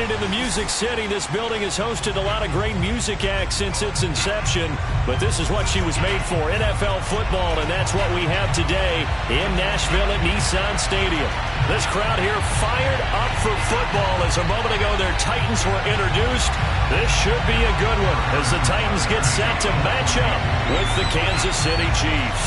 Located in the Music City, this building has hosted a lot of great music acts since its inception. But this is what she was made for, NFL football, and that's what we have today in Nashville at Nissan Stadium. This crowd here fired up for football as a moment ago their Titans were introduced. This should be a good one as the Titans get set to match up with the Kansas City Chiefs.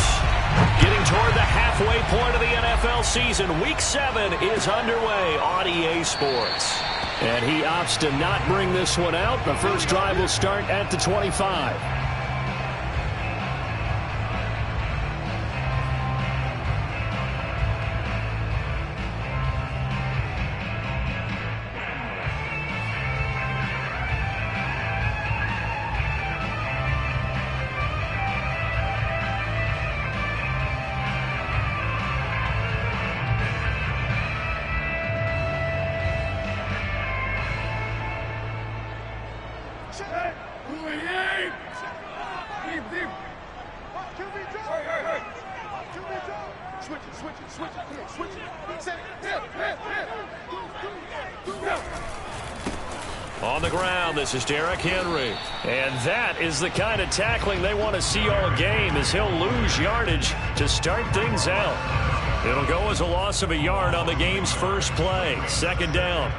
Getting toward the halfway point of the NFL season, Week 7 is underway on EA Sports. And he opts to not bring this one out. The first drive will start at the 25. On the ground, this is Derrick Henry. And that is the kind of tackling they want to see all game as he'll lose yardage to start things out. It'll go as a loss of a yard on the game's first play. Second down.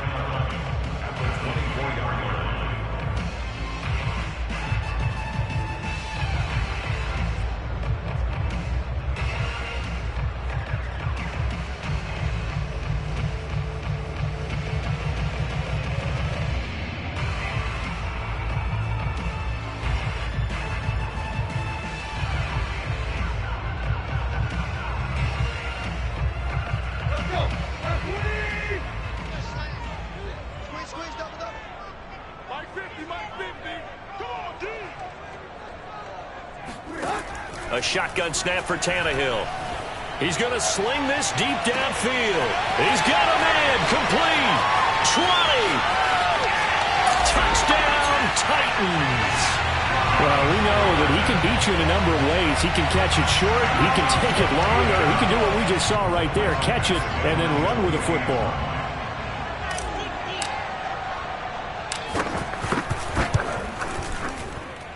A shotgun snap for Tannehill. He's going to sling this deep downfield. He's got a man complete. 20. Touchdown, Titans. Well, we know that he can beat you in a number of ways. He can catch it short, he can take it long, or he can do what we just saw right there, catch it and then run with the football.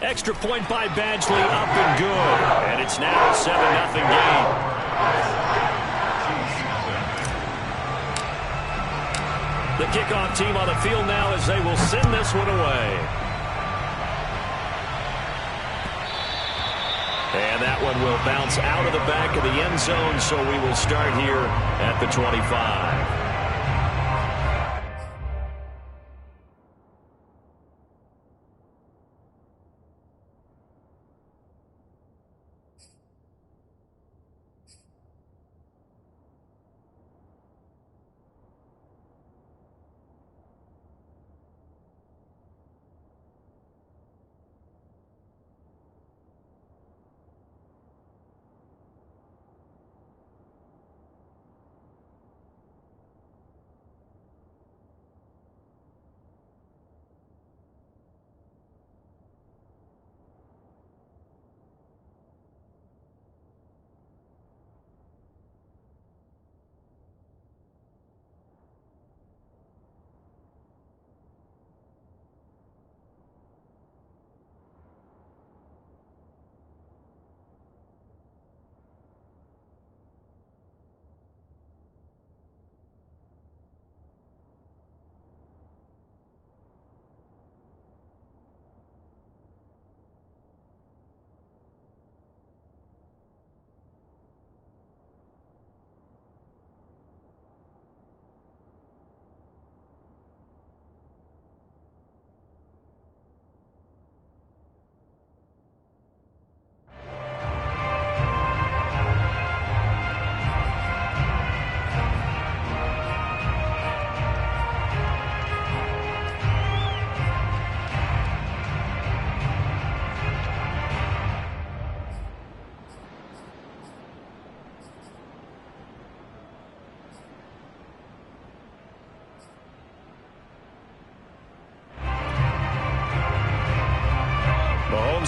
Extra point by Badgley, up and good. And it's now a 7-0 game. The kickoff team on the field now as they will send this one away. And that one will bounce out of the back of the end zone, so we will start here at the 25.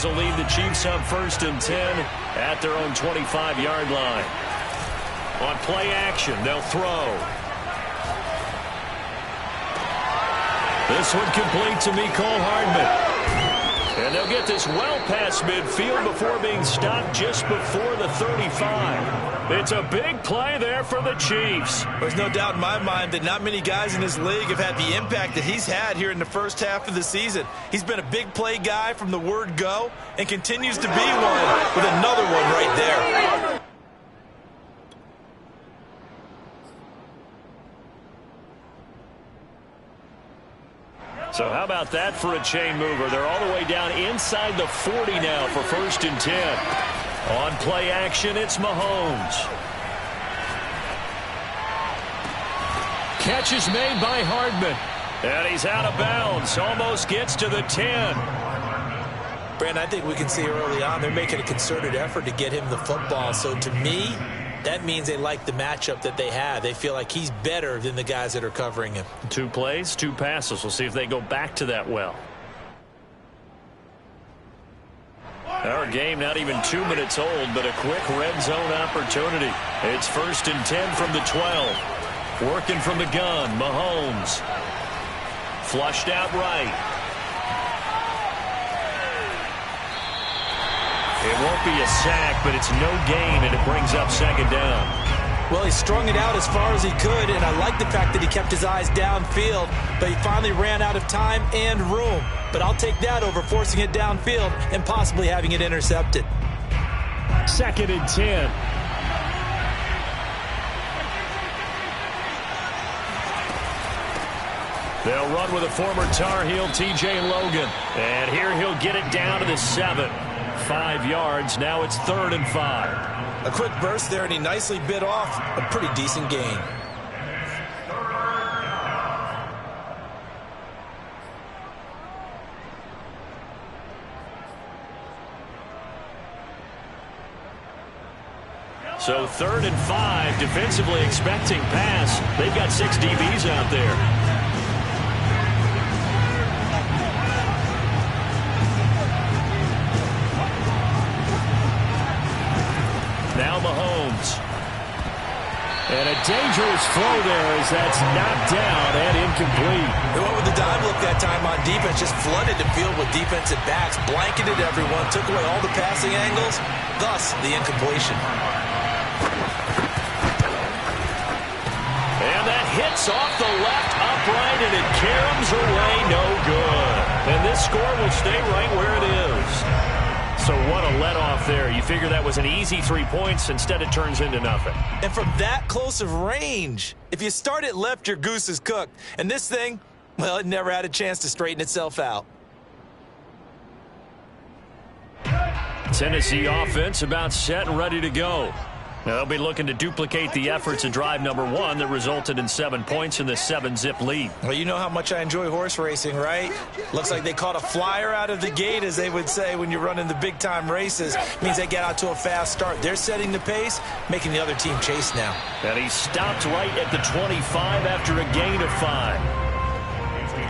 Will lead the Chiefs up 1st and 10 at their own 25-yard line. On play action, they'll throw. This one complete to Mecole Hardman. And they'll get this well past midfield before being stopped just before the 35. It's a big play there for the Chiefs. There's no doubt in my mind that not many guys in this league have had the impact that he's had here in the first half of the season. He's been a big play guy from the word go and continues to be one with another one right there. So how about that for a chain mover? They're all the way down inside the 40 now for 1st and 10. On play action, it's Mahomes. Catch is made by Hardman. And he's out of bounds. Almost gets to the 10. Brandon, I think we can see early on they're making a concerted effort to get him the football. So to me, that means they like the matchup that they have. They feel like he's better than the guys that are covering him. 2 plays, 2 passes. We'll see if they go back to that well. Our game not even 2 minutes old, but a quick red zone opportunity. It's 1st and 10 from the 12. Working from the gun, Mahomes. Flushed out right. It won't be a sack, but it's no gain, and it brings up 2nd down. Well, he strung it out as far as he could, and I like the fact that he kept his eyes downfield, but he finally ran out of time and room. But I'll take that over forcing it downfield and possibly having it intercepted. 2nd and 10. They'll run with a former Tar Heel, T.J. Logan. And here he'll get it down to the 7. 5 yards. Now it's 3rd and 5. A quick burst there, and he nicely bit off a pretty decent gain. So 3rd and 5, defensively expecting pass. They've got 6 DBs out there. Now Mahomes. And a dangerous throw there as that's knocked down and incomplete. They went with the dive look that time on defense, just flooded the field with defensive backs, blanketed everyone, took away all the passing angles, thus the incompletion. And that hits off the left upright, and it caroms away, no good. And this score will stay right where it is. So what a let-off there. You figure that was an easy 3 points. Instead, it turns into nothing. And from that close of range, if you start it left, your goose is cooked. And this thing, well, it never had a chance to straighten itself out. Tennessee offense about set and ready to go. Now, they'll be looking to duplicate the efforts of drive number 1 that resulted in 7 points in the 7-zip lead. Well, you know how much I enjoy horse racing, right? Looks like they caught a flyer out of the gate, as they would say when you're running the big-time races. Means they get out to a fast start. They're setting the pace, making the other team chase now. And he stopped right at the 25 after a gain of 5.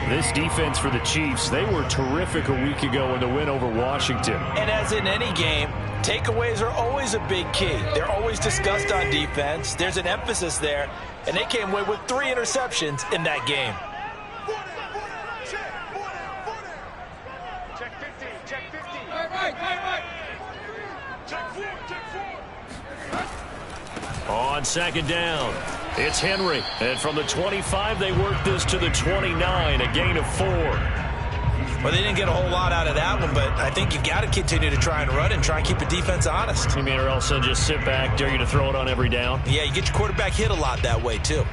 This defense for the Chiefs, they were terrific a week ago in the win over Washington. And as in any game, takeaways are always a big key. They're always discussed on defense. There's an emphasis there, and they came away with 3 interceptions in that game. Check 15, check 15. Check 4. On 2nd down, it's Henry. And from the 25, they work this to the 29, a gain of 4. Well, they didn't get a whole lot out of that one, but I think you've got to continue to try and run and try and keep the defense honest. You mean, or else they'll just sit back, dare you to throw it on every down? Yeah, you get your quarterback hit a lot that way, too.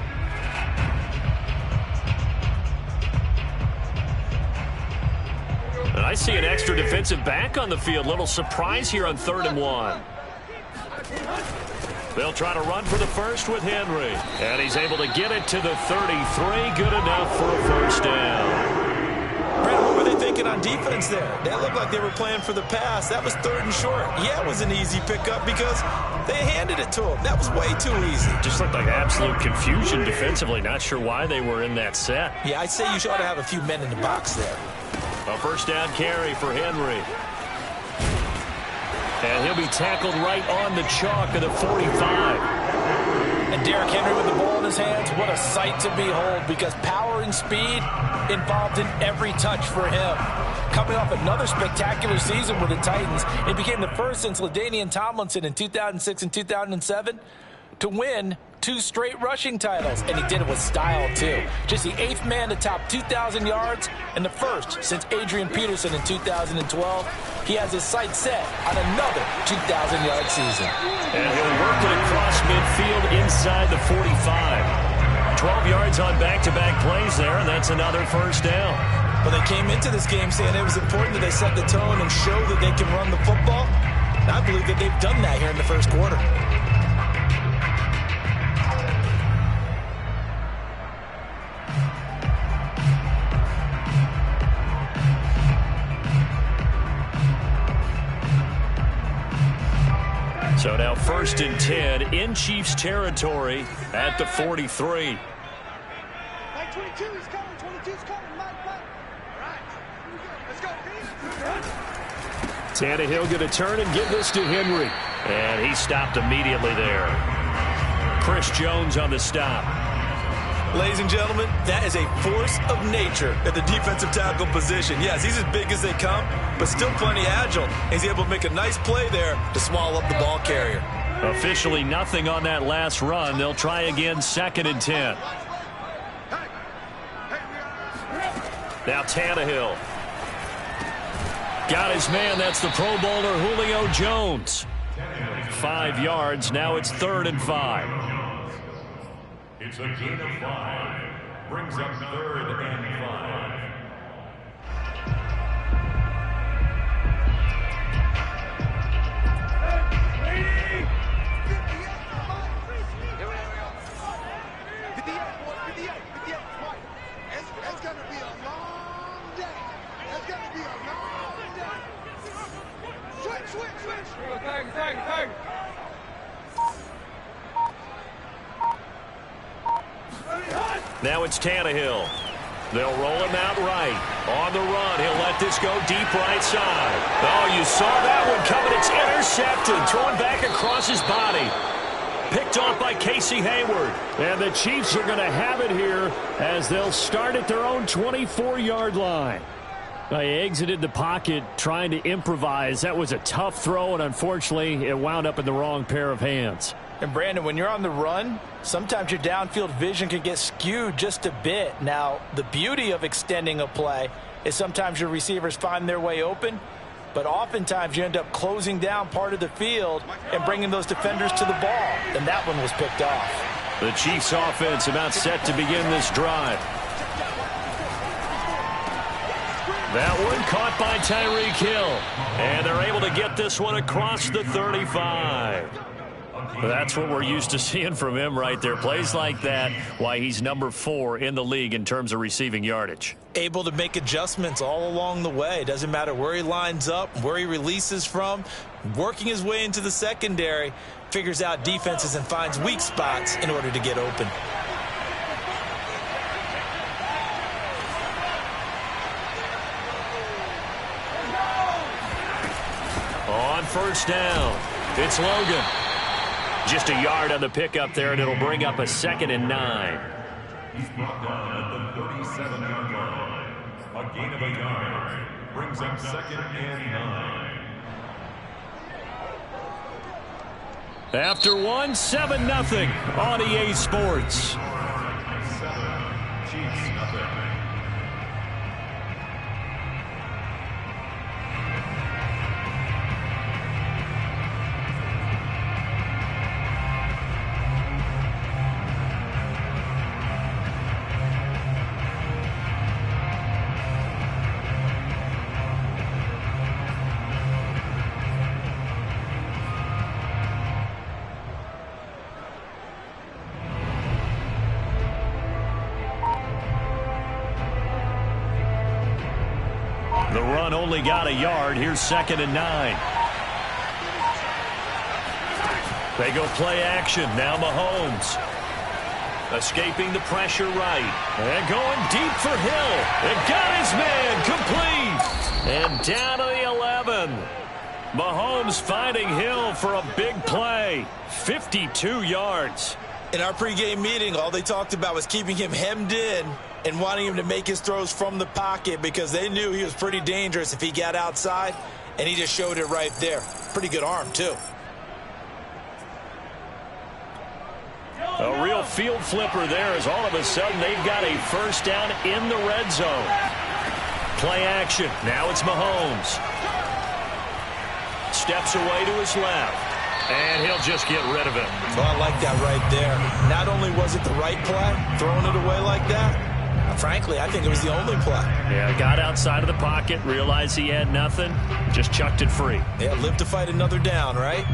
And I see an extra defensive back on the field. Little surprise here on 3rd and 1. They'll try to run for the first with Henry. And he's able to get it to the 33. Good enough for a 1st down. Brandon, what were they thinking on defense there? That looked like they were playing for the pass. That was 3rd and short. Yeah, it was an easy pickup because they handed it to him. That was way too easy. Just looked like absolute confusion defensively. Not sure why they were in that set. Yeah, I'd say you ought to have a few men in the box there. A 1st down carry for Henry. And he'll be tackled right on the chalk of the 45. And Derrick Henry with the ball in his hands, what a sight to behold, because power and speed involved in every touch for him. Coming off another spectacular season with the Titans, it became the first since LaDainian Tomlinson in 2006 and 2007 to win 2 straight rushing titles, and he did it with style too. Just the 8th man to top 2,000 yards and the first since Adrian Peterson in 2012. He has his sights set on another 2,000-yard season. And he'll work it across midfield inside the 45. 12 yards on back-to-back plays there, and that's another first down. Well, they came into this game saying it was important that they set the tone and show that they can run the football. And I believe that they've done that here in the first quarter. So now 1st and 10 in Chiefs territory at the 43. Mike 22 is coming. 22's coming. Mike. All right. Let's go. Tannehill going to turn and give this to Henry. And he stopped immediately there. Chris Jones on the stop. Ladies and gentlemen, that is a force of nature at the defensive tackle position. Yes, he's as big as they come, but still plenty agile. He's able to make a nice play there to swallow up the ball carrier. Officially nothing on that last run. They'll try again 2nd and 10. Now Tannehill. Got his man. That's the Pro Bowler Julio Jones. 5 yards. Now it's 3rd and 5. It's a gain of 5. Brings up 3rd and 5. It's going to be a long day. It's going to be a long day. Switch. Thank. Now it's Tannehill. They'll roll him out right. On the run, he'll let this go deep right side. Oh, you saw that one coming. It's intercepted. Thrown back across his body. Picked off by Casey Hayward. And the Chiefs are going to have it here as they'll start at their own 24-yard line. They exited the pocket trying to improvise. That was a tough throw, and unfortunately, it wound up in the wrong pair of hands. And Brandon, when you're on the run, sometimes your downfield vision can get skewed just a bit. Now, the beauty of extending a play is sometimes your receivers find their way open, but oftentimes you end up closing down part of the field and bringing those defenders to the ball. And that one was picked off. The Chiefs offense about set to begin this drive. That one caught by Tyreek Hill. And they're able to get this one across the 35. That's what we're used to seeing from him right there. Plays like that, why he's number 4 in the league in terms of receiving yardage. Able to make adjustments all along the way. Doesn't matter where he lines up, where he releases from. Working his way into the secondary, figures out defenses and finds weak spots in order to get open. On 1st down, it's Logan. Just a yard on the pickup there, and it'll bring up a 2nd and 9. He's brought down at the 37-yard line. A gain of a yard. Brings up 2nd and 9. After 1, 7-0 on EA Sports. 7, Chiefs nothing. The run only got a yard. Here's 2nd and 9. They go play action. Now Mahomes. Escaping the pressure right. And going deep for Hill. And got his man complete. And down to the 11. Mahomes finding Hill for a big play. 52 yards. In our pregame meeting, all they talked about was keeping him hemmed in and wanting him to make his throws from the pocket because they knew he was pretty dangerous if he got outside, and he just showed it right there. Pretty good arm, too. A real field flipper there as all of a sudden they've got a first down in the red zone. Play action. Now it's Mahomes. Steps away to his left. And he'll just get rid of it. Well, I like that right there. Not only was it the right play, throwing it away like that, frankly, I think it was the only play. Yeah, got outside of the pocket, realized he had nothing, just chucked it free. Yeah, live to fight another down, right?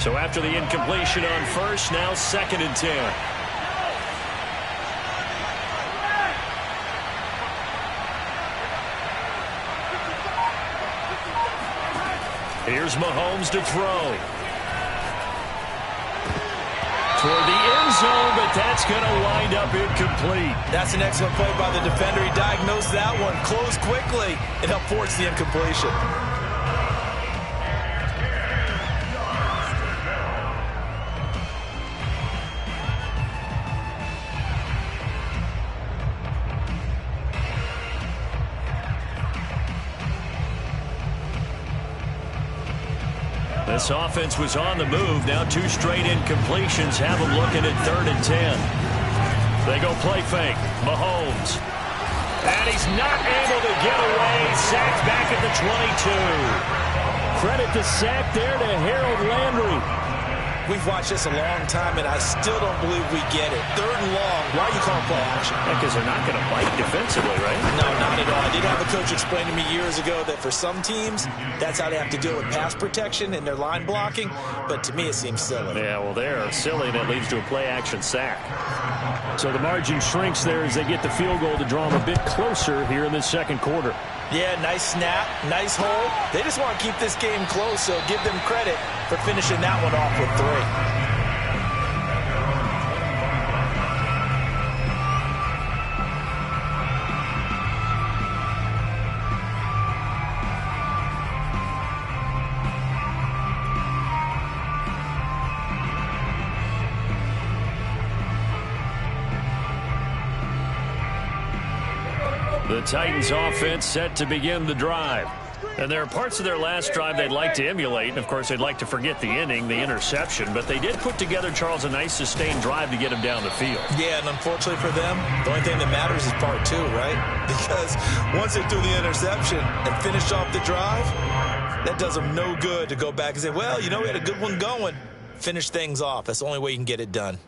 So after the incompletion on first, now 2nd and 10. Here's Mahomes to throw. Toward the end zone, but that's going to wind up incomplete. That's an excellent play by the defender. He diagnosed that one, closed quickly, and helped force the incompletion. This offense was on the move. Now 2 straight incompletions have them looking at 3rd and 10. They go play fake. Mahomes. And he's not able to get away. Sacked back at the 22. Credit the sack there to Harold Landry. We've watched this a long time, and I still don't believe we get it. 3rd and long. Why are you calling play action? Because they're not going to bite defensively, right? No, not at all. I did have a coach explain to me years ago that for some teams, that's how they have to deal with pass protection and their line blocking. But to me, it seems silly. Yeah, well, they're silly, and it leads to a play-action sack. So the margin shrinks there as they get the field goal to draw them a bit closer here in the 2nd quarter. Yeah, nice snap, nice hole. They just want to keep this game close, so give them credit for finishing that one off with 3. The Titans offense set to begin the drive. And there are parts of their last drive they'd like to emulate. And, of course, they'd like to forget the inning, the interception. But they did put together, Charles, a nice sustained drive to get him down the field. Yeah, and unfortunately for them, the only thing that matters is part 2, right? Because once they threw the interception and finished off the drive, that does them no good to go back and say, well, you know, we had a good one going. Finish things off. That's the only way you can get it done.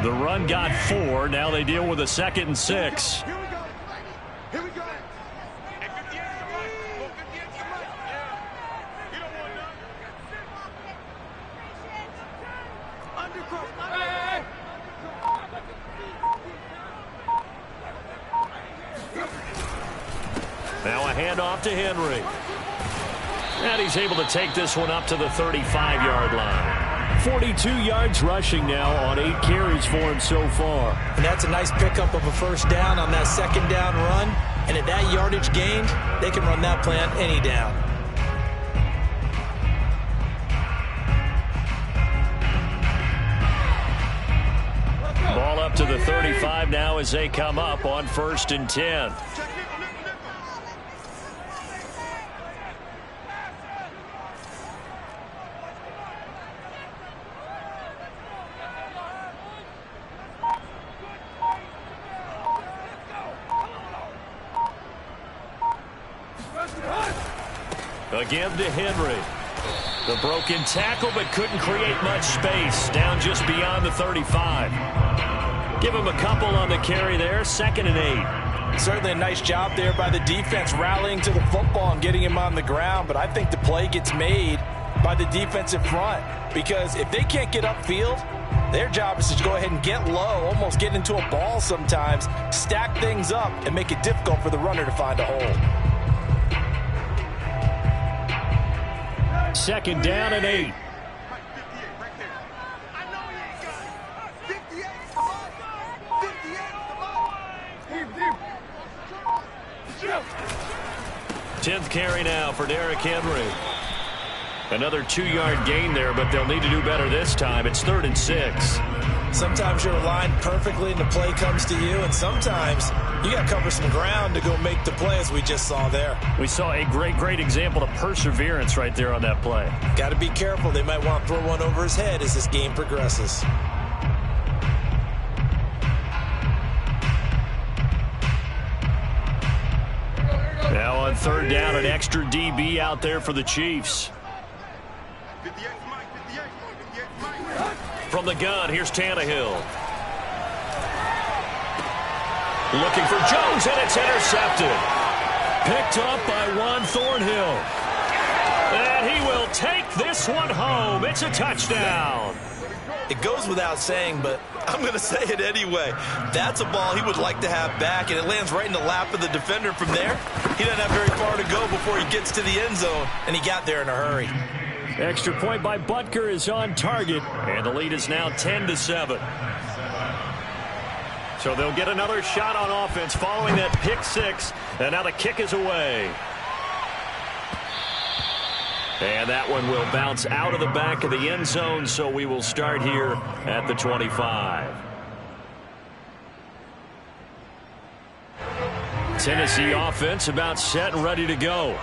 The run got 4. Now they deal with a 2nd and 6. Here we go. Here we go. Now a handoff to Henry. And he's able to take this one up to the 35-yard line. 42 yards rushing now on 8 carries for him so far. And that's a nice pickup of a first down on that 2nd down run. And at that yardage gained, they can run that play on any down. Ball up to the 35 now as they come up on 1st and 10. Again to Henry. The broken tackle, but couldn't create much space. Down just beyond the 35. Give him a couple on the carry there. 2nd and 8. Certainly a nice job there by the defense rallying to the football and getting him on the ground. But I think the play gets made by the defensive front. Because if they can't get upfield, their job is to go ahead and get low, almost get into a ball sometimes, stack things up, and make it difficult for the runner to find a hole. 2nd down and 8. I know he ain't got it. 58 the ball. 58 the ball. 10th carry now for Derrick Henry. Another 2-yard gain there, but they'll need to do better this time. It's 3rd and 6. Sometimes you're aligned perfectly and the play comes to you, and sometimes you got to cover some ground to go make the play, as we just saw there. We saw a great example of perseverance right there on that play. Got to be careful. They might want to throw one over his head as this game progresses. Now on 3rd down, an extra DB out there for the Chiefs. From the gun, here's Tannehill. Looking for Jones, and it's intercepted. Picked up by Juan Thornhill. And he will take this one home. It's a touchdown. It goes without saying, but I'm going to say it anyway. That's a ball he would like to have back, and it lands right in the lap of the defender from there. He doesn't have very far to go before he gets to the end zone, and he got there in a hurry. Extra point by Butker is on target, and the lead is now 10-7. So they'll get another shot on offense following that pick 6, and now the kick is away. And that one will bounce out of the back of the end zone, so we will start here at the 25. Tennessee offense about set and ready to go.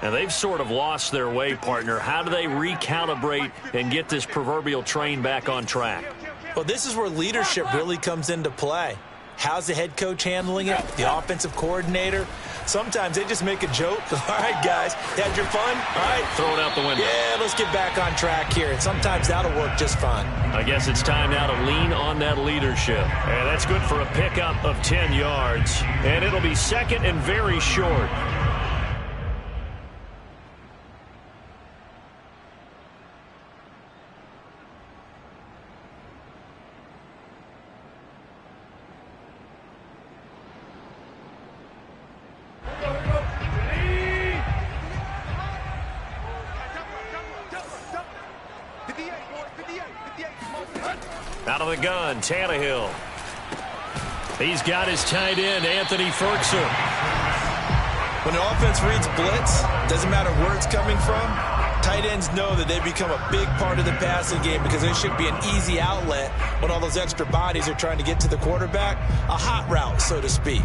And they've sort of lost their way, partner. How do they recalibrate and get this proverbial train back on track? Well, this is where leadership really comes into play. How's the head coach handling it? The offensive coordinator? Sometimes they just make a joke. All right, guys, you had your fun? All right. Throw it out the window. Yeah, let's get back on track here. And sometimes that'll work just fine. I guess it's time now to lean on that leadership. And that's good for a pickup of 10 yards. And it'll be 2nd and very short. Out of the gun, Tannehill. He's got his tight end, Anthony Ferguson. When the offense reads blitz, doesn't matter where it's coming from, tight ends know that they become a big part of the passing game because there should be an easy outlet when all those extra bodies are trying to get to the quarterback. A hot route, so to speak.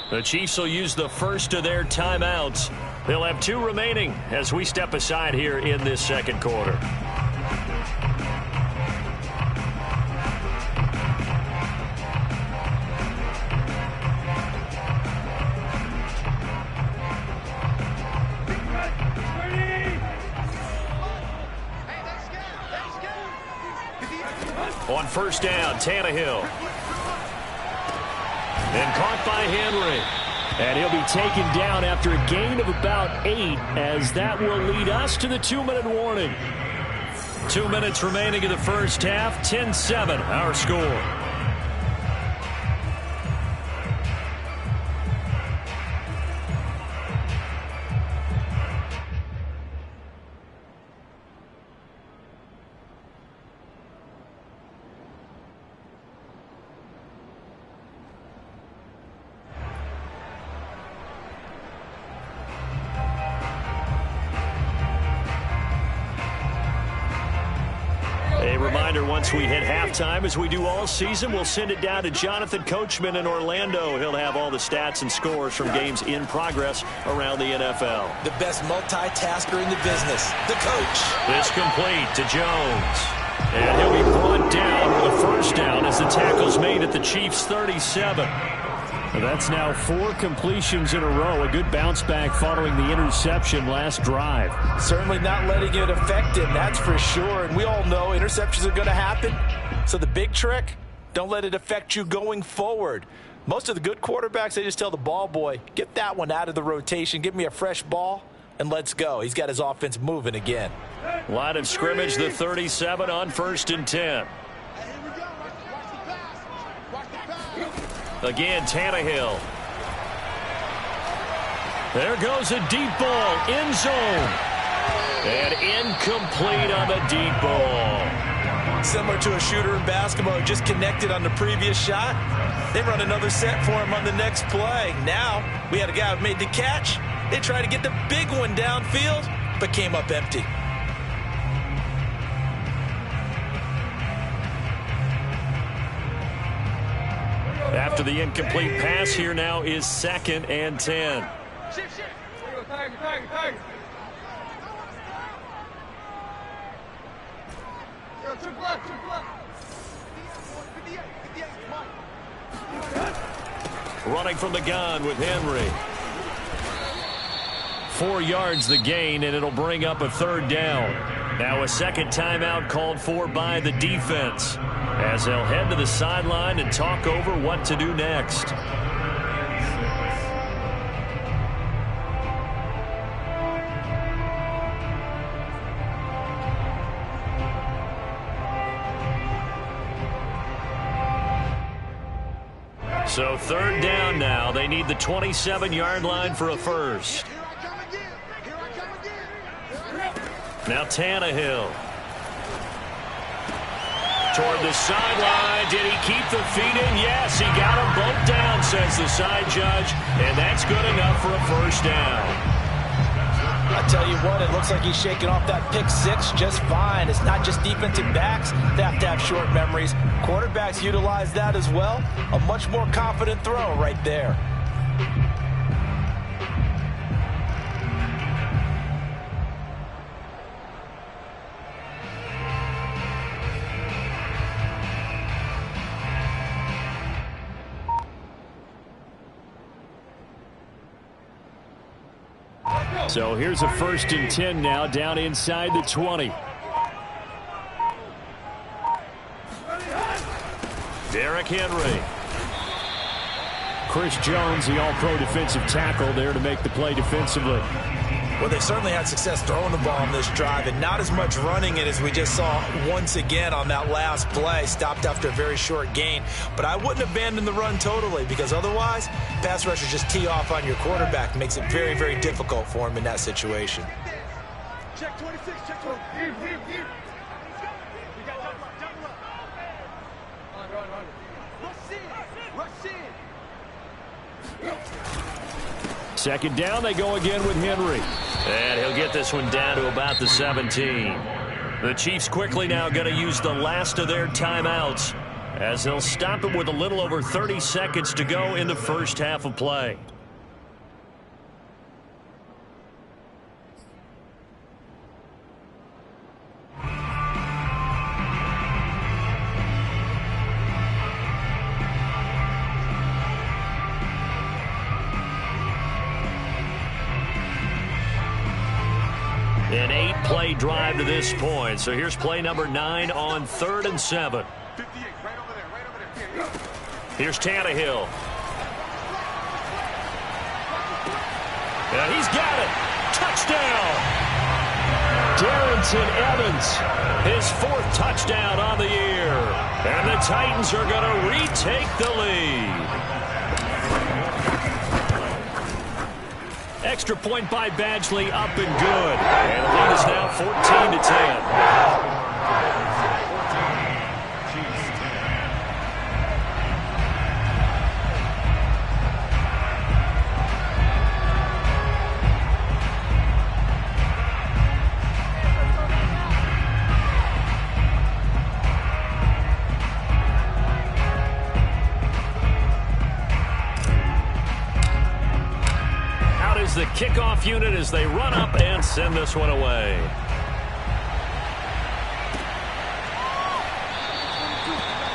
The Chiefs will use the first of their timeouts. They'll have 2 remaining as we step aside here in this 2nd quarter. On 1st down, Tannehill. And caught by Henry. and he'll be taken down after a gain of about 8, as that will lead us to the 2-minute warning. 2 minutes remaining in the first half. 10-7 our score. Once we hit halftime, as we do all season, we'll send it down to Jonathan Coachman in Orlando. He'll have all the stats and scores from games in progress around the NFL. The best multitasker in the business, the coach. This complete to Jones. And he'll be brought down with a first down as the tackle's made at the Chiefs' 37. That's now 4 completions in a row. A good bounce back following the interception last drive. Certainly not letting it affect him, that's for sure. And we all know interceptions are going to happen. So the big trick, don't let it affect you going forward. Most of the good quarterbacks, they just tell the ball boy, get that one out of the rotation, give me a fresh ball, and let's go. He's got his offense moving again. Line of scrimmage, the 37 on 1st and 10. Again, Tannehill. There goes a deep ball, end zone. And incomplete on the deep ball. Similar to a shooter in basketball who just connected on the previous shot. They run another set for him on the next play. Now, we had a guy who made the catch. They tried to get the big one downfield, but came up empty. After the incomplete pass, here now is 2nd and 10. Running from the gun with Henry. 4 yards the gain, and it'll bring up a 3rd down. Now a second timeout called for by the defense, as they'll head to the sideline and talk over what to do next. So 3rd down now. They need the 27-yard line for a first. Now Tannehill. Toward the sideline. Did he keep the feet in? Yes, he got them both down, says the side judge. And that's good enough for a 1st down. I tell you what, it looks like he's shaking off that pick 6 just fine. It's not just defensive backs that have to have short memories. Quarterbacks utilize that as well. A much more confident throw right there. So here's a 1st and 10 now, down inside the 20. Derrick Henry. Chris Jones, the all-pro defensive tackle, there to make the play defensively. Well, they certainly had success throwing the ball on this drive, and not as much running it as we just saw once again on that last play. Stopped after a very short gain. But I wouldn't abandon the run totally, because otherwise, pass rushers just tee off on your quarterback. Makes it very, very difficult for him in that situation. Check 26, check 26. Here. We got double up. Run. Rush in. 2nd down, they go again with Henry. And he'll get this one down to about the 17. The Chiefs quickly now going to use the last of their timeouts, as they'll stop it with a little over 30 seconds to go in the 1st half of play. An 8-play drive to this point. So here's play number 9 on 3rd and 7. 58, right over there. Here's Tannehill. And he's got it. Touchdown. Darrynton Evans, his 4th touchdown on the year. And the Titans are going to retake the lead. Extra point by Badgley, up and good. And the lead is now 14-10. The kickoff unit as they run up and send this one away.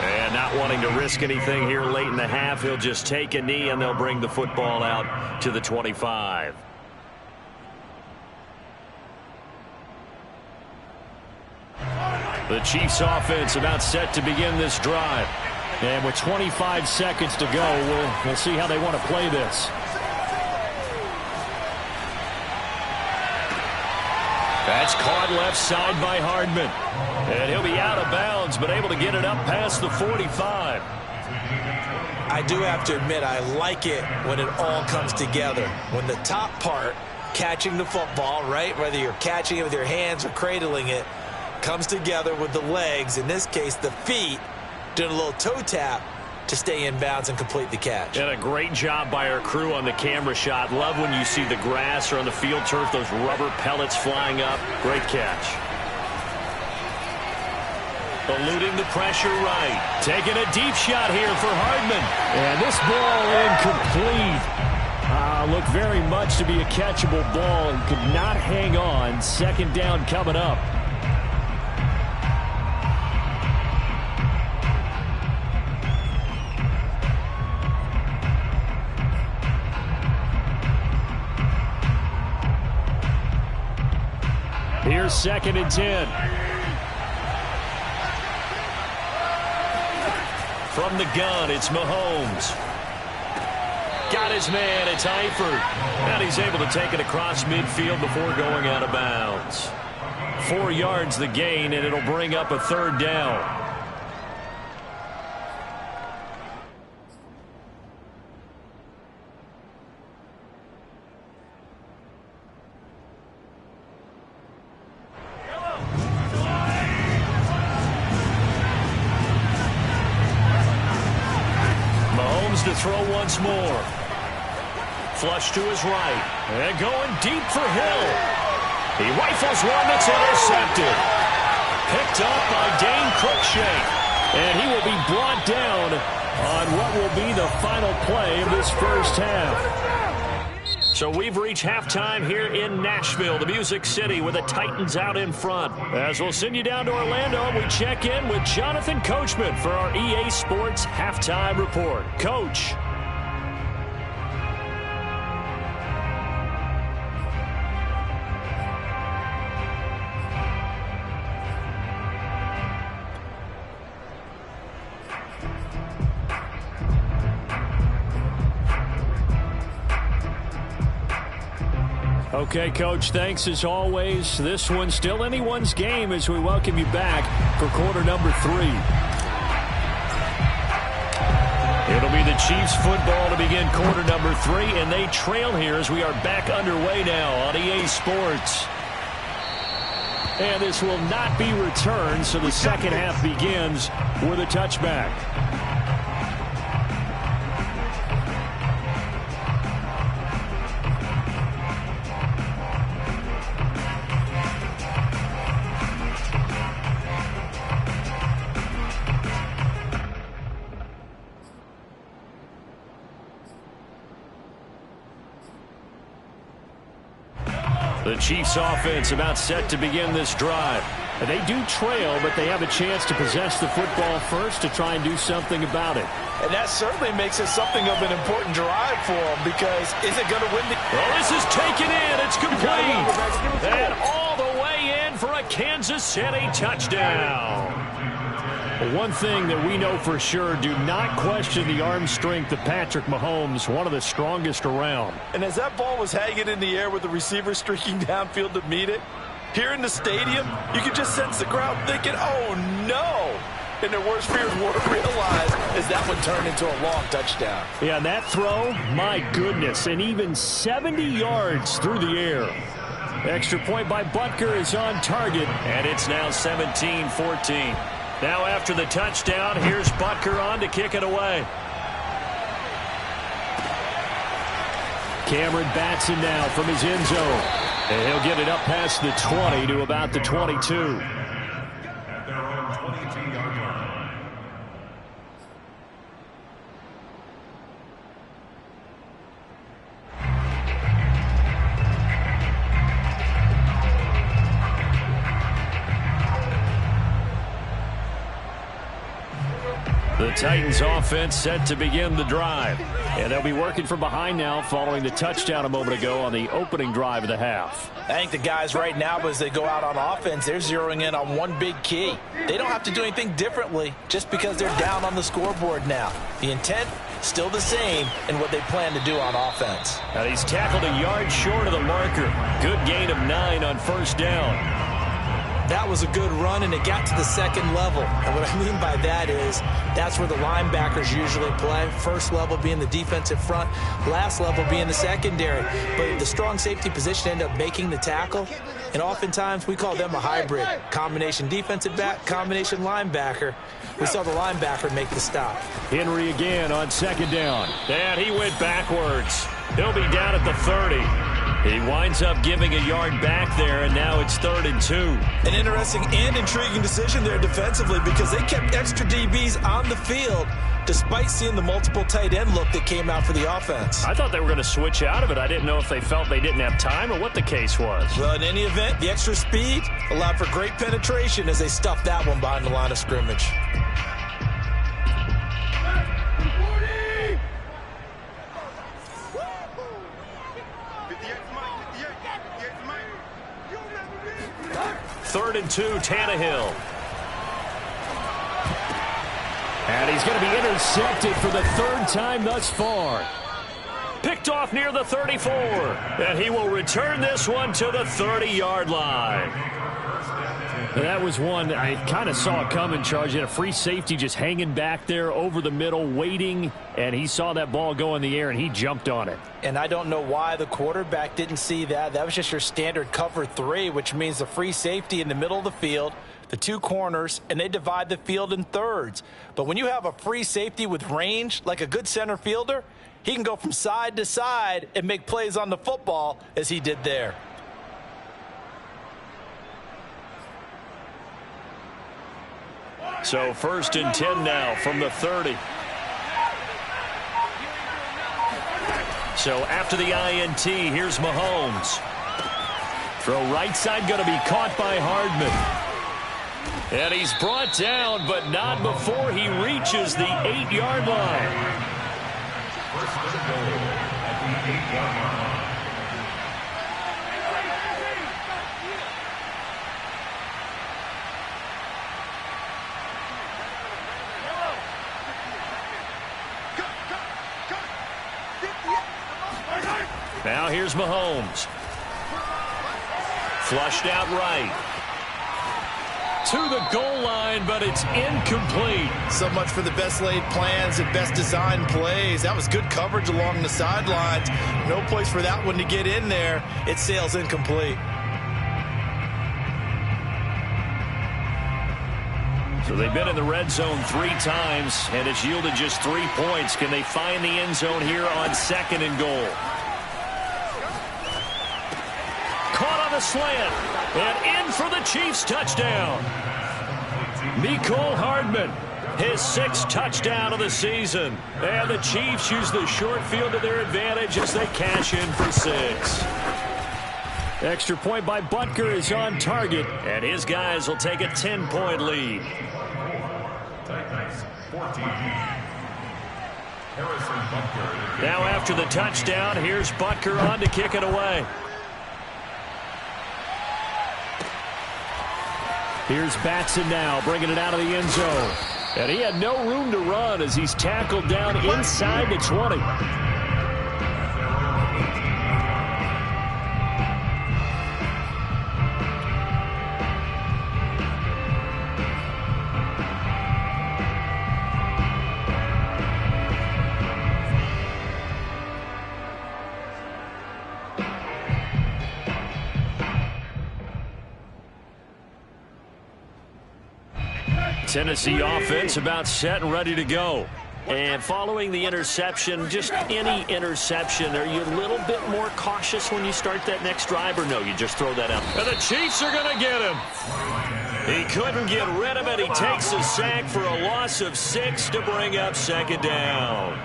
And not wanting to risk anything here late in the half, he'll just take a knee and they'll bring the football out to the 25. The Chiefs offense about set to begin this drive. And with 25 seconds to go, we'll see how they want to play this. That's caught left side by Hardman. And he'll be out of bounds, but able to get it up past the 45. I do have to admit, I like it when it all comes together. When the top part, catching the football, right, whether you're catching it with your hands or cradling it, comes together with the legs, in this case the feet, doing a little toe tap to stay in bounds and complete the catch. And a great job by our crew on the camera shot. Love when you see the grass or on the field turf, those rubber pellets flying up. Great catch. Eluding the pressure right. Taking a deep shot here for Hardman. And this ball incomplete. Looked very much to be a catchable ball and could not hang on. Second down coming up. Here's 2nd and 10. From the gun, it's Mahomes. Got his man, it's Eifert. And he's able to take it across midfield before going out of bounds. 4 yards the gain, and it'll bring up a 3rd down. To throw once more. Flush to his right. And going deep for Hill. He rifles one that's intercepted. Picked up by Dane Cruikshank. And he will be brought down on what will be the final play of this first half. So we've reached halftime here in Nashville, the Music City, with the Titans out in front. As we'll send you down to Orlando, we check in with Jonathan Coachman for our EA Sports Halftime Report. Coach. Okay, Coach, thanks as always. This one's still anyone's game as we welcome you back for quarter number 3. It'll be the Chiefs football to begin quarter number 3, and they trail here as we are back underway now on EA Sports. And this will not be returned, so the second half begins with a touchback. The Chiefs offense about set to begin this drive. They do trail, but they have a chance to possess the football first to try and do something about it. And that certainly makes it something of an important drive for them, because is it going to win the... Well, this is taken in. It's complete. And all the way in for a Kansas City touchdown. One thing that we know for sure, do not question the arm strength of Patrick Mahomes, one of the strongest around. And as that ball was hanging in the air with the receiver streaking downfield to meet it, here in the stadium, you could just sense the crowd thinking, oh no! And their worst fears were realized as that one turned into a long touchdown. Yeah, that throw, my goodness, and even 70 yards through the air. Extra point by Butker is on target, and it's now 17-14. Now after the touchdown, here's Butker on to kick it away. Cameron Batson now from his end zone. And he'll get it up past the 20 to about the 22. At their own 22-yard line. The Titans offense set to begin the drive. And they'll be working from behind now following the touchdown a moment ago on the opening drive of the half. I think the guys right now, as they go out on offense, they're zeroing in on one big key. They don't have to do anything differently just because they're down on the scoreboard now. The intent, still the same in what they plan to do on offense. And he's tackled a yard short of the marker. Good gain of 9 on first down. That was a good run, and it got to the second level. And what I mean by that is that's where the linebackers usually play. First level being the defensive front, last level being the secondary. But the strong safety position ended up making the tackle, and oftentimes we call them a hybrid. Combination defensive back, combination linebacker. We saw the linebacker make the stop. Henry again on second down. And he went backwards. He'll be down at the 30. He winds up giving a yard back there, and now it's 3rd and 2. An interesting and intriguing decision there defensively because they kept extra DBs on the field despite seeing the multiple tight end look that came out for the offense. I thought they were going to switch out of it. I didn't know if they felt they didn't have time or what the case was. Well, in any event, the extra speed allowed for great penetration as they stuffed that one behind the line of scrimmage. Third and 2, Tannehill. And he's going to be intercepted for the 3rd time thus far. Picked off near the 34. And he will return this one to the 30-yard line. And that was one I kind of saw it coming, Charge. He had a free safety just hanging back there over the middle, waiting, and he saw that ball go in the air, and he jumped on it. And I don't know why the quarterback didn't see that. That was just your standard cover 3, which means the free safety in the middle of the field, the 2 corners, and they divide the field in thirds. But when you have a free safety with range, like a good center fielder, he can go from side to side and make plays on the football as he did there. So 1st and 10 now from the 30. So after the INT, here's Mahomes. Throw right side going to be caught by Hardman. And he's brought down, but not before he reaches the 8-yard line. First and goal at the 8-yard line. Now here's Mahomes. Flushed out right. To the goal line, but it's incomplete. So much for the best laid plans and best designed plays. That was good coverage along the sidelines. No place for that one to get in there. It sails incomplete. So they've been in the red zone 3 times, and it's yielded just 3 points. Can they find the end zone here on 2nd and goal? Caught on the slant, and in for the Chiefs touchdown. Mecole Hardman, his 6th touchdown of the season. And the Chiefs use the short field to their advantage as they cash in for 6. Extra point by Butker is on target, and his guys will take a 10-point lead. Titans 14. Harrison Butker. Now after the touchdown, here's Butker on to kick it away. Here's Batson now, bringing it out of the end zone. And he had no room to run as he's tackled down inside the 20. Tennessee offense about set and ready to go. And following the interception, just any interception, are you a little bit more cautious when you start that next drive, or no, you just throw that out? And the Chiefs are going to get him. He couldn't get rid of it. He takes a sack for a loss of 6 to bring up 2nd down.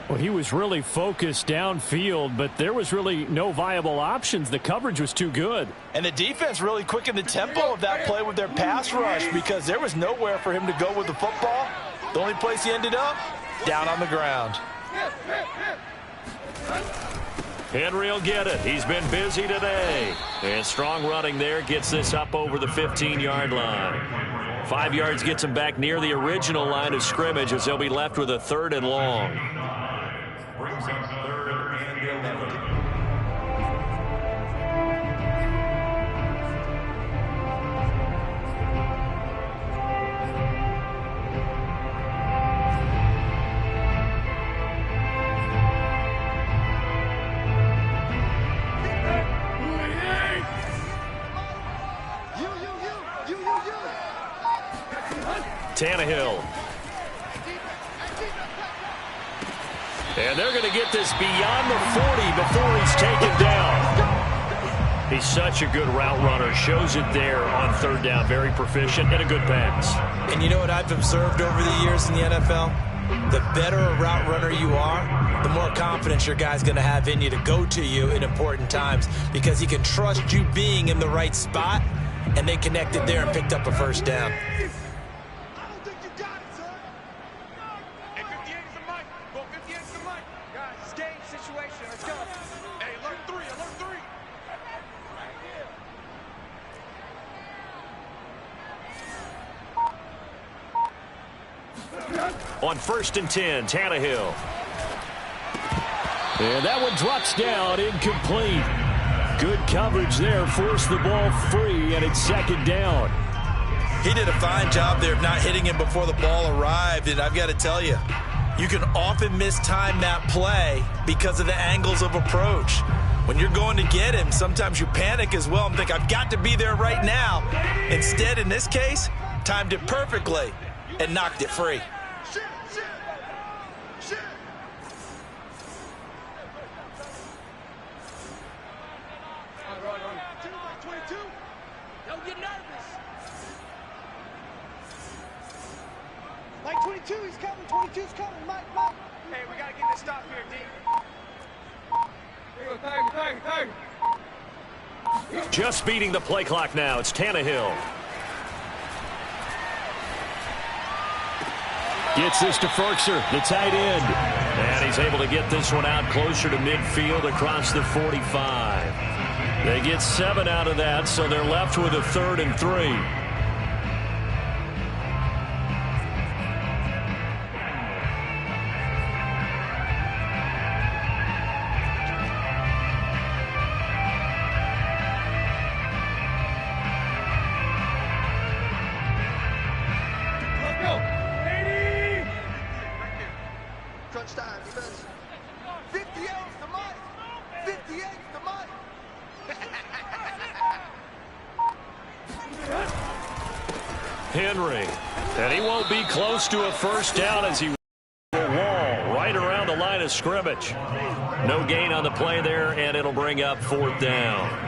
Well, he was really focused downfield, but there was really no viable options. The coverage was too good. And the defense really quickened the tempo of that play with their pass rush because there was nowhere for him to go with the football. The only place he ended up, down on the ground. Henry will get it. He's been busy today. And strong running there gets this up over the 15-yard line. 5 yards gets him back near the original line of scrimmage as they'll be left with a 3rd and long. Brings up 3rd and 11. Tannehill. And they're going to get this beyond the 40 before he's taken down. He's such a good route runner. Shows it there on 3rd down. Very proficient and a good pass. And you know what I've observed over the years in the NFL? The better a route runner you are, the more confidence your guy's going to have in you to go to you in important times because he can trust you being in the right spot, and they connected there and picked up a 1st down. On 1st and 10, Tannehill. And that one drops down, incomplete. Good coverage there, forced the ball free, and it's 2nd down. He did a fine job there of not hitting him before the ball arrived, and I've got to tell you, you can often mistime that play because of the angles of approach. When you're going to get him, sometimes you panic as well and think, I've got to be there right now. Instead, in this case, timed it perfectly and knocked it free. Don't get nervous. Mike 22, he's coming. 22's coming. Mike. Hey, we got to get this stop here, D. Here we go, third. Just beating the play clock now. It's Tannehill. Gets this to Firkser, the tight end. And he's able to get this one out closer to midfield across the 45. They get 7 out of that, so they're left with a 3rd and 3. Henry, and he won't be close to a 1st down as he will wall right around the line of scrimmage. No gain on the play there, and it'll bring up 4th down.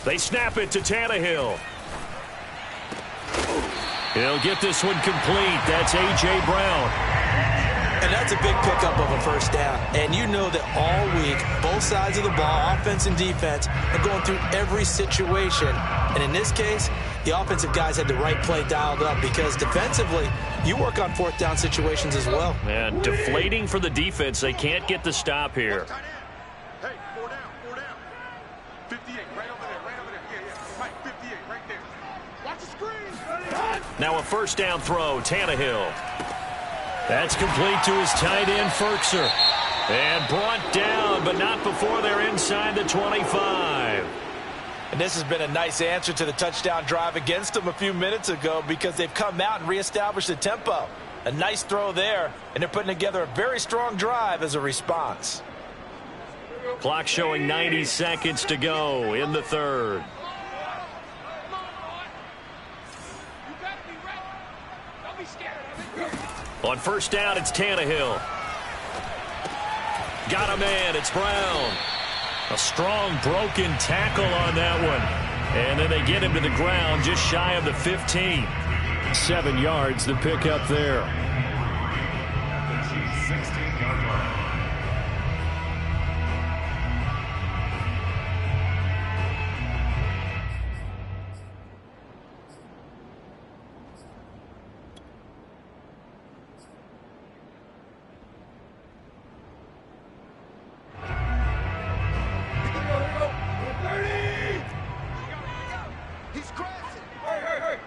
They snap it to Tannehill. He'll get this one complete. That's A.J. Brown. And that's a big pickup of a 1st down. And you know that all week, both sides of the ball, offense and defense, are going through every situation. And in this case, the offensive guys had the right play dialed up because defensively, you work on 4th down situations as well. And deflating for the defense. They can't get the stop here. Hey, 4 down. 58, right over there. Yeah. Mike, 58, right there. Watch the screen. Now a 1st down throw, Tannehill. That's complete to his tight end, Firkser. And brought down, but not before they're inside the 25. And this has been a nice answer to the touchdown drive against them a few minutes ago because they've come out and reestablished the tempo. A nice throw there, and they're putting together a very strong drive as a response. Clock showing 90 seconds to go in the 3rd. On first down, it's Tannehill. Got a man. It's Brown. A strong broken tackle on that one. And then they get him to the ground just shy of the 15. 7 yards the pick up there. The Chiefs' 16-yard line. He's crashing. Hey.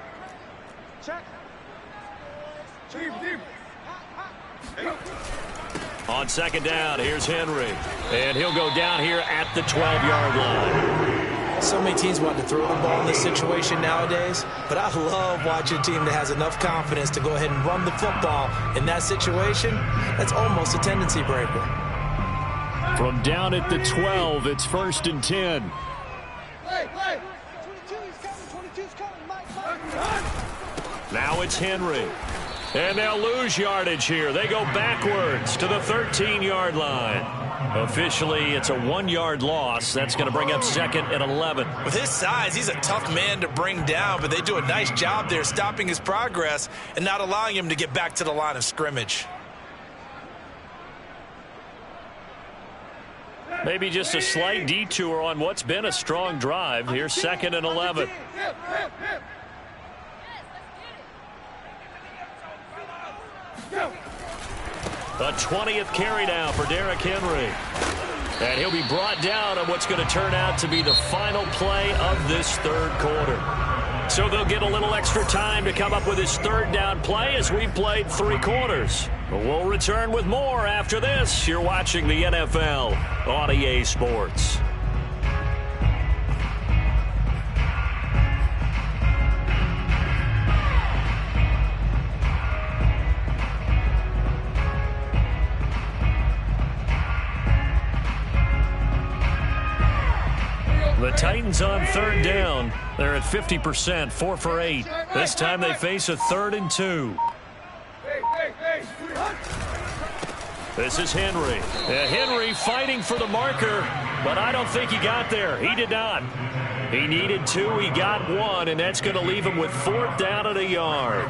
Check. Deep. On second down, here's Henry. And he'll go down here at the 12-yard line. So many teams want to throw the ball in this situation nowadays, but I love watching a team that has enough confidence to go ahead and run the football in that situation. That's almost a tendency breaker. From down at the 12, it's 1st and 10. Hey. 22's coming. Mike. Now it's Henry. And they'll lose yardage here. They go backwards to the 13-yard line. Officially, it's a 1-yard loss. That's going to bring up 2nd and 11. With his size, he's a tough man to bring down, but they do a nice job there stopping his progress and not allowing him to get back to the line of scrimmage. Maybe just a slight detour on what's been a strong drive. Here's 2nd and 11. A 20th carry now for Derrick Henry. And he'll be brought down on what's going to turn out to be the final play of this third quarter. So they'll get a little extra time to come up with his third down play as we've played 3 quarters. We'll return with more after this. You're watching the NFL on EA Sports. The Titans on third down. They're at 50%, 4 for 8. This time they face a 3rd and 2. This is Henry. Henry fighting for the marker, but I don't think he got there. He did not. He needed 2. He got 1, and that's going to leave him with 4th down at a yard.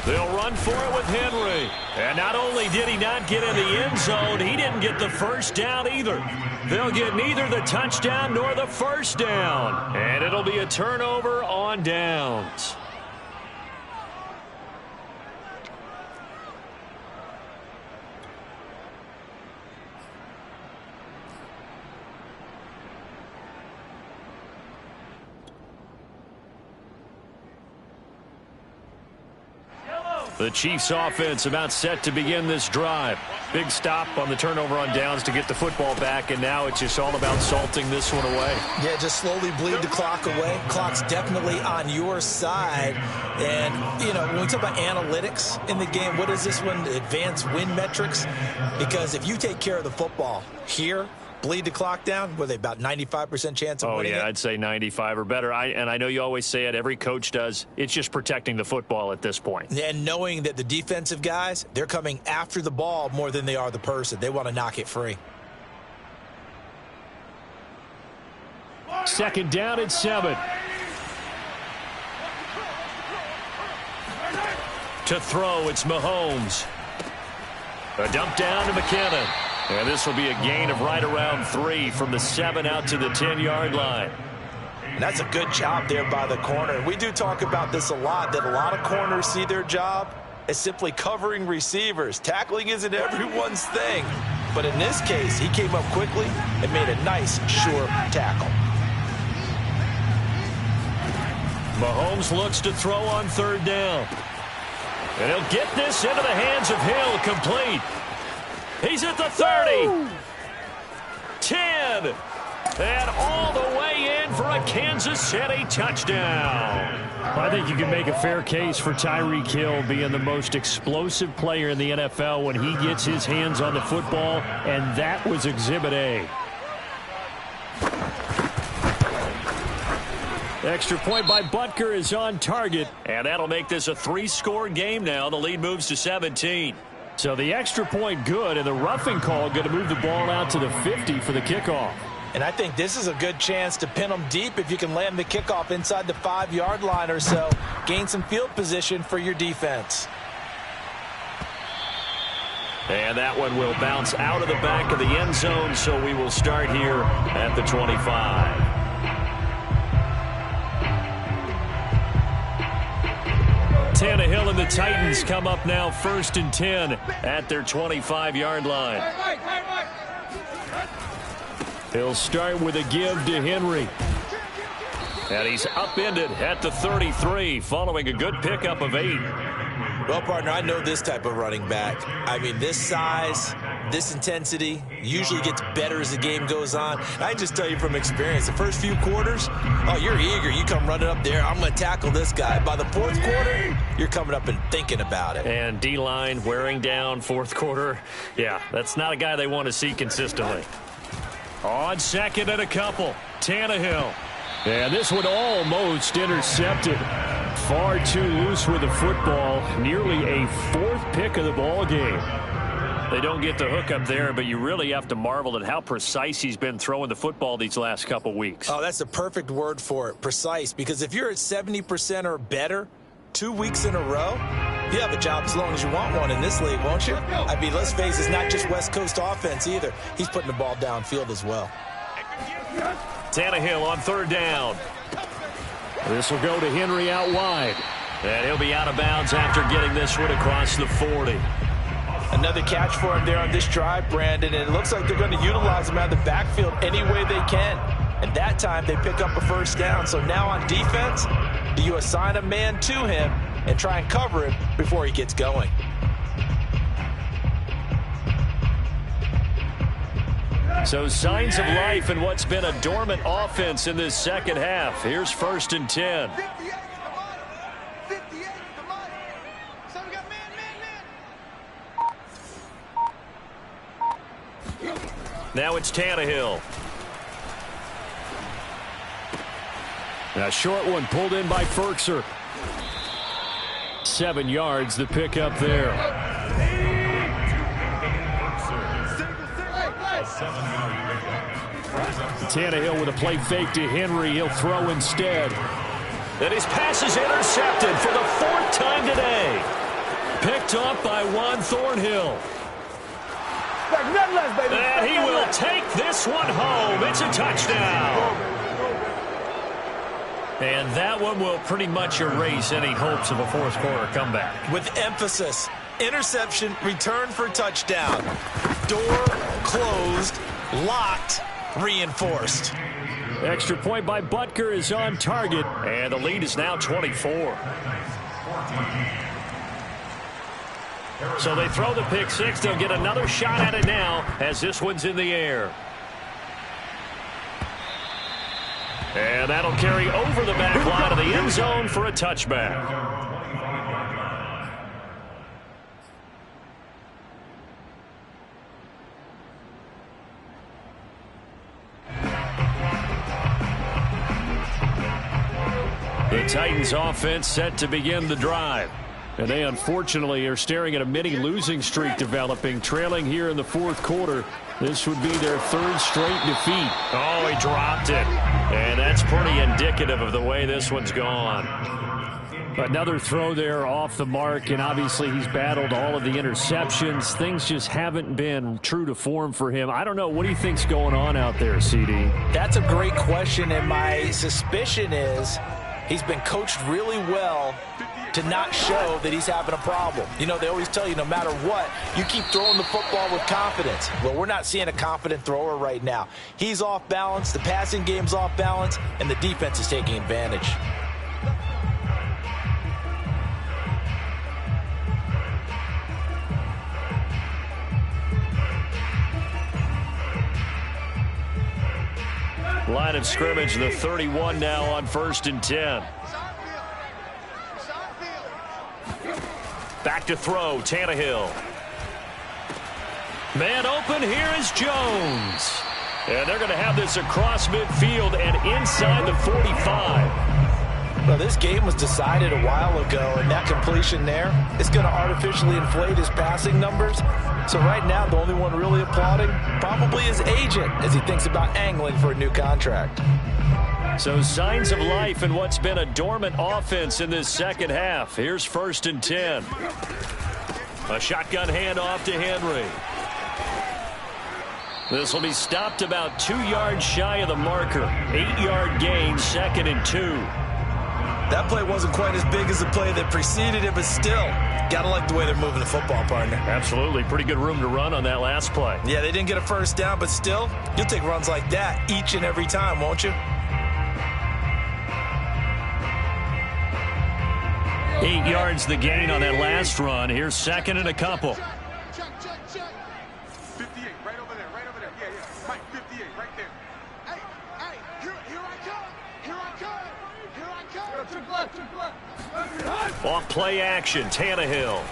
They'll run for it with Henry. And not only did he not get in the end zone, he didn't get the first down either. They'll get neither the touchdown nor the first down. And it'll be a turnover on downs. The Chiefs offense about set to begin this drive. Big stop on the turnover on downs to get the football back, and now it's just all about salting this one away. Yeah, just slowly bleed the clock away. Clock's definitely on your side. And, you know, when we talk about analytics in the game, what is this one? Advanced win metrics? Because if you take care of the football here, bleed the clock down, were they about 95% chance of winning it? I'd say 95 or better. And I know you always say it, every coach does. It's just protecting the football at this point. And knowing that the defensive guys, they're coming after the ball more than they are the person. They want to knock it free. 2nd down and 7. To throw, it's Mahomes. A dump down to McKinnon. And this will be a gain of right around 3 from the 7 out to the 10-yard line. That's a good job there by the corner. We do talk about this a lot, that a lot of corners see their job as simply covering receivers. Tackling isn't everyone's thing. But in this case, he came up quickly and made a nice, sure tackle. Mahomes looks to throw on third down. And he'll get this into the hands of Hill, complete. He's at the 30. 10. And all the way in for a Kansas City touchdown. I think you can make a fair case for Tyreek Hill being the most explosive player in the NFL when he gets his hands on the football, and that was Exhibit A. Extra point by Butker is on target, and that'll make this a 3-score game now. The lead moves to 17. So the extra point good, and the roughing call going to move the ball out to the 50 for the kickoff. And I think this is a good chance to pin them deep if you can land the kickoff inside the 5-yard line or so. Gain some field position for your defense. And that one will bounce out of the back of the end zone, so we will start here at the 25. Tannehill and the Titans come up now 1st and 10 at their 25-yard line. He'll start with a give to Henry. And he's upended at the 33 following a good pickup of 8. Well, partner, I know this type of running back. I mean, this size, this intensity usually gets better as the game goes on. I just tell you from experience, the first few quarters, oh, you're eager. You come running up there, I'm going to tackle this guy. By the 4th quarter, you're coming up and thinking about it. And D-line wearing down 4th quarter. Yeah, that's not a guy they want to see consistently. On 2nd and a couple, Tannehill. And this one almost intercepted. Far too loose with the football. Nearly a 4th pick of the ball game. They don't get the hook up there, but you really have to marvel at how precise he's been throwing the football these last couple weeks. Oh, that's the perfect word for it, precise. Because if you're at 70% or better 2 weeks in a row, you have a job as long as you want one in this league, won't you? I mean, let's face it, it's not just West Coast offense either. He's putting the ball downfield as well. Tannehill on 3rd down. This will go to Henry out wide. And he'll be out of bounds after getting this one across the 40. Another catch for him there on this drive, Brandon, and it looks like they're going to utilize him out of the backfield any way they can. And that time they pick up a 1st down. So now on defense, do you assign a man to him and try and cover him before he gets going? So signs of life in what's been a dormant offense in this second half. Here's 1st and 10. 58, come on. So we got man. Now it's Tannehill. A short one pulled in by Ferkser. 7 yards, the pickup there. Tannehill with a play fake to Henry. He'll throw instead. And his pass is intercepted for the 4th time today. Picked up by Juan Thornhill. And he will take this one home. It's a touchdown. And that one will pretty much erase any hopes of a 4th quarter comeback. With emphasis, interception, return for touchdown. Door closed, locked, reinforced. Extra point by Butker is on target, and the lead is now 24. So they throw the pick 6. They'll get another shot at it now as this one's in the air. And that'll carry over the back line of the end zone for a touchback. The Titans offense set to begin the drive. And they unfortunately are staring at a mini losing streak developing, trailing here in the 4th quarter. This would be their 3rd straight defeat. Oh, he dropped it. And that's pretty indicative of the way this one's gone. Another throw there off the mark, and obviously he's battled all of the interceptions. Things just haven't been true to form for him. I don't know. What do you think's going on out there, CD? That's a great question, and my suspicion is he's been coached really well to not show that he's having a problem. You know, they always tell you no matter what, you keep throwing the football with confidence. Well, we're not seeing a confident thrower right now. He's off balance, the passing game's off balance, and the defense is taking advantage. Line of scrimmage, the 31 now on 1st and 10. Back to throw, Tannehill. Man open, here is Jones. And they're going to have this across midfield and inside the 45. Well, this game was decided a while ago, and that completion there is going to artificially inflate his passing numbers. So right now, the only one really applauding probably his agent as he thinks about angling for a new contract. So signs of life in what's been a dormant offense in this second half. Here's 1st and 10. A shotgun handoff to Henry. This will be stopped about 2 yards shy of the marker. 8-yard gain, 2nd and 2. That play wasn't quite as big as the play that preceded it, but still, gotta like the way they're moving the football, partner. Absolutely. Pretty good room to run on that last play. Yeah, they didn't get a first down, but still, you'll take runs like that each and every time, won't you? 8 yards the gain on that last run. Here's 2nd and a couple. Check. 58, right over there, right over there. Yeah, yeah. Mike, 58, right there. Hey, here I come. Off play action, Tannehill.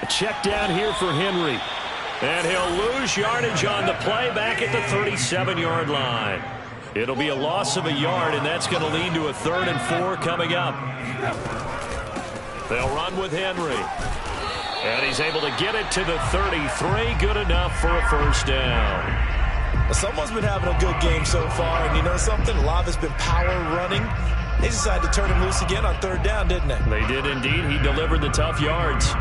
A check down here for Henry. And he'll lose yardage on the play back at the 37-yard line. It'll be a loss of a yard, and that's going to lead to a 3rd and 4 coming up. They'll run with Henry. And he's able to get it to the 33. Good enough for a first down. Well, someone's been having a good game so far, and you know something? A lot of it's been power running. They decided to turn him loose again on 3rd down, didn't they? They did indeed. He delivered the tough yards.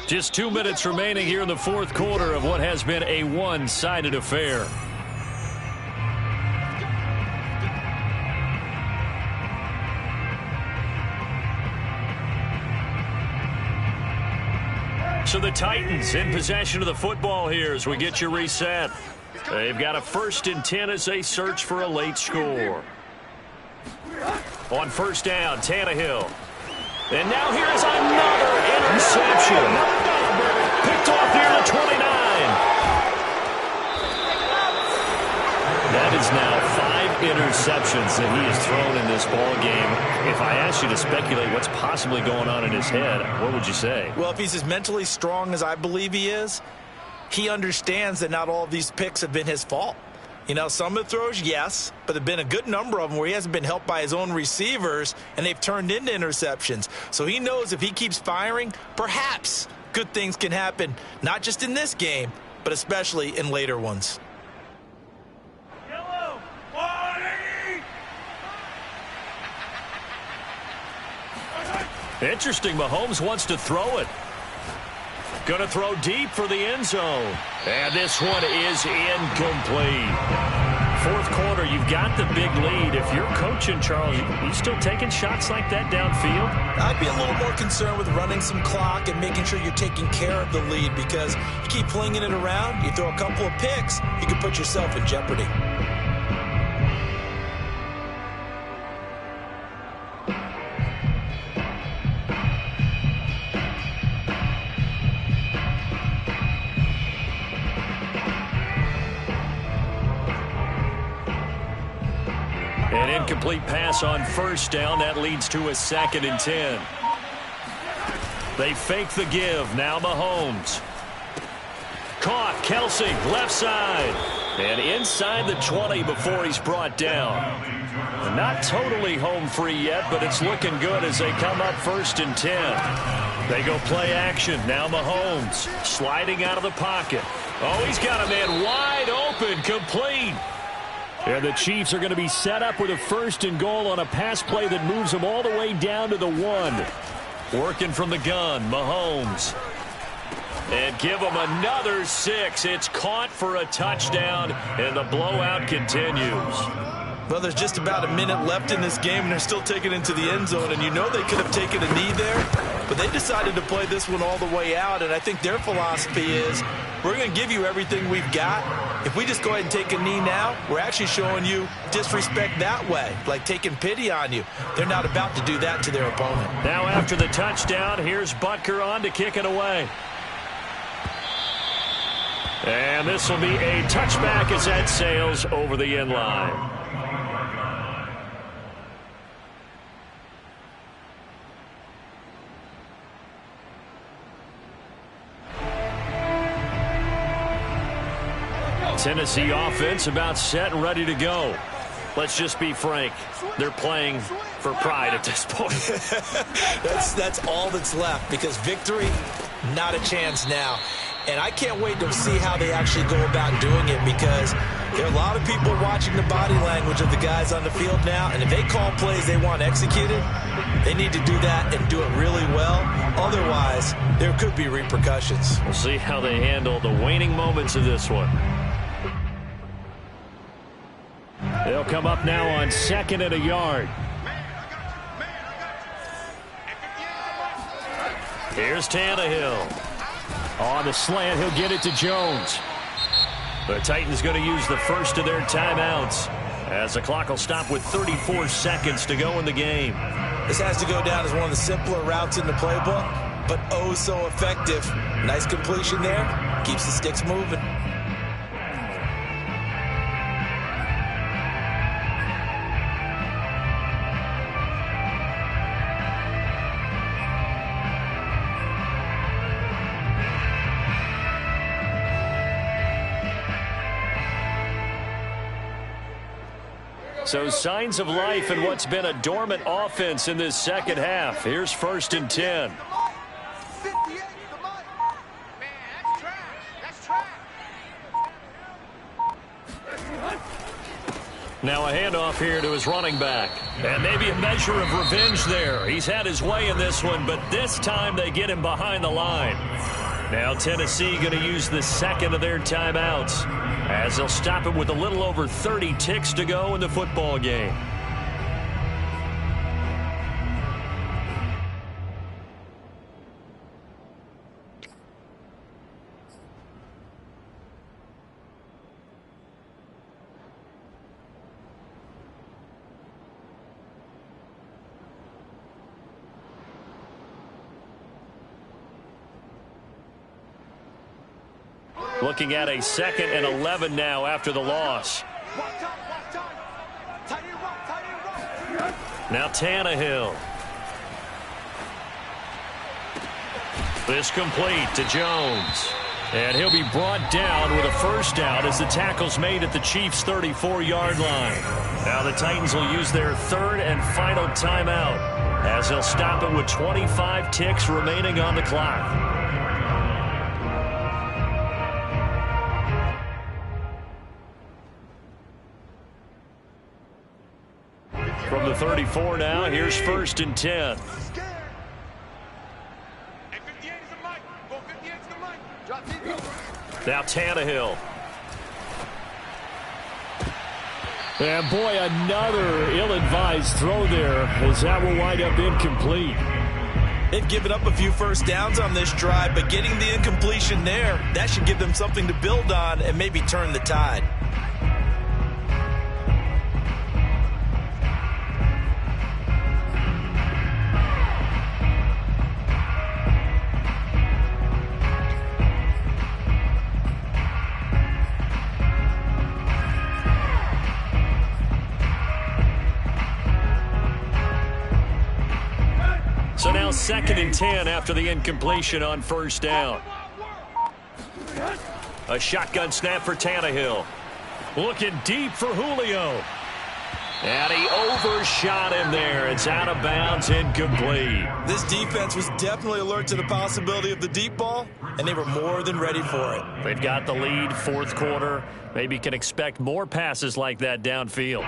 Just 2 minutes remaining here in the 4th quarter of what has been a one-sided affair. So the Titans in possession of the football here as we get you reset. They've got a 1st and 10 as they search for a late score. On 1st down, Tannehill. And now here's another interception. Picked off near the 29. That is now 5 interceptions that he has thrown in this ball game. If I asked you to speculate what's possibly going on in his head, what would you say? Well, if he's as mentally strong as I believe he is, he understands that not all of these picks have been his fault. You know, some of the throws, yes, but there have been a good number of them where he hasn't been helped by his own receivers, and they've turned into interceptions. So he knows if he keeps firing, perhaps good things can happen, not just in this game, but especially in later ones. Interesting, Mahomes wants to throw it. Going to throw deep for the end zone. And this one is incomplete. 4th quarter, you've got the big lead. If you're coaching, Charles, you still taking shots like that downfield? I'd be a little more concerned with running some clock and making sure you're taking care of the lead, because you keep flinging it around, you throw a couple of picks, you can put yourself in jeopardy. An incomplete pass on 1st down. That leads to a 2nd and 10. They fake the give. Now Mahomes. Caught. Kelsey, left side. And inside the 20 before he's brought down. Not totally home free yet, but it's looking good as they come up 1st and 10. They go play action. Now Mahomes sliding out of the pocket. Oh, he's got a man wide open, complete. And the Chiefs are going to be set up with a 1st and goal on a pass play that moves them all the way down to the 1. Working from the gun, Mahomes. And give them another 6. It's caught for a touchdown, and the blowout continues. Well, there's just about a minute left in this game, and they're still taking it into the end zone. And you know they could have taken a knee there, but they decided to play this one all the way out. And I think their philosophy is, we're going to give you everything we've got. If we just go ahead and take a knee now, we're actually showing you disrespect that way, like taking pity on you. They're not about to do that to their opponent. Now after the touchdown, here's Butker on to kick it away. And this will be a touchback as that sails over the end line. Tennessee offense about set and ready to go. Let's just be frank. They're playing for pride at this point. That's all that's left, because victory, not a chance now. And I can't wait to see how they actually go about doing it, because there are a lot of people watching the body language of the guys on the field now, and if they call plays they want executed, they need to do that and do it really well. Otherwise, there could be repercussions. We'll see how they handle the waning moments of this one. They'll come up now on 2nd and a yard. Here's Tannehill. On the slant, he'll get it to Jones. The Titans going to use the first of their timeouts, as the clock will stop with 34 seconds to go in the game. This has to go down as one of the simpler routes in the playbook, but oh so effective. Nice completion there. Keeps the sticks moving. So signs of life in what's been a dormant offense in this second half. Here's 1st and 10. 58, come on. Man, that's trash. That's trash. Now a handoff here to his running back. And maybe a measure of revenge there. He's had his way in this one, but this time they get him behind the line. Now Tennessee going to use the second of their timeouts, as they'll stop it with a little over 30 ticks to go in the football game. Looking at a 2nd and 11 now after the loss. Now Tannehill. This complete to Jones. And he'll be brought down with a first down as the tackle's made at the Chiefs' 34-yard line. Now the Titans will use their 3rd and final timeout, as they'll stop it with 25 ticks remaining on the clock. From the 34 now, here's 1st and 10. Now Tannehill. And boy, another ill-advised throw there, as that will wind up incomplete. They've given up a few first downs on this drive, but getting the incompletion there, that should give them something to build on and maybe turn the tide. So now 2nd and 10 after the incompletion on first down. A shotgun snap for Tannehill. Looking deep for Julio. And he overshot him there. It's out of bounds, incomplete. This defense was definitely alert to the possibility of the deep ball, and they were more than ready for it. They've got the lead, fourth quarter. Maybe can expect more passes like that downfield.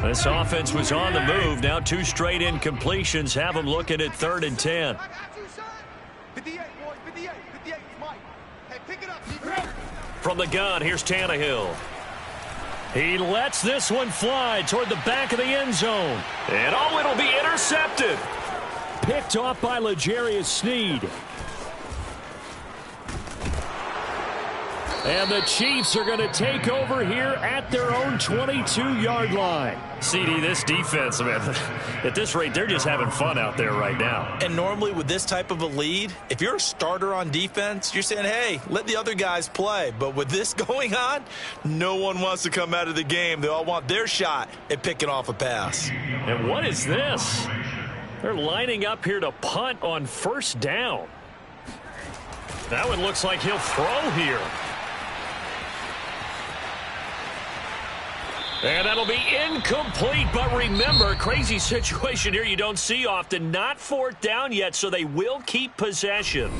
This offense was on the move. Now 2 straight incompletions have them looking at 3rd and 10. I got you, son. 58, boys. 58. 58 is Mike. Hey, pick it up. From the gun, here's Tannehill. He lets this one fly toward the back of the end zone. And it'll be intercepted. Picked off by L'Jarius Sneed. And the Chiefs are going to take over here at their own 22-yard line. CD, this defense, man, at this rate, they're just having fun out there right now. And normally with this type of a lead, if you're a starter on defense, you're saying, hey, let the other guys play. But with this going on, no one wants to come out of the game. They all want their shot at picking off a pass. And what is this? They're lining up here to punt on 1st down. That one looks like he'll throw here. And that'll be incomplete, but remember, crazy situation here you don't see often. Not 4th down yet, so they will keep possession.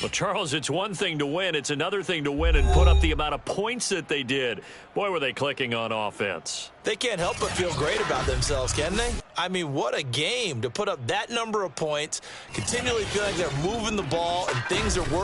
Well, Charles, it's one thing to win. It's another thing to win and put up the amount of points that they did. Boy, were they clicking on offense. They can't help but feel great about themselves, can they? I mean, what a game to put up that number of points, continually feel like they're moving the ball and things are working.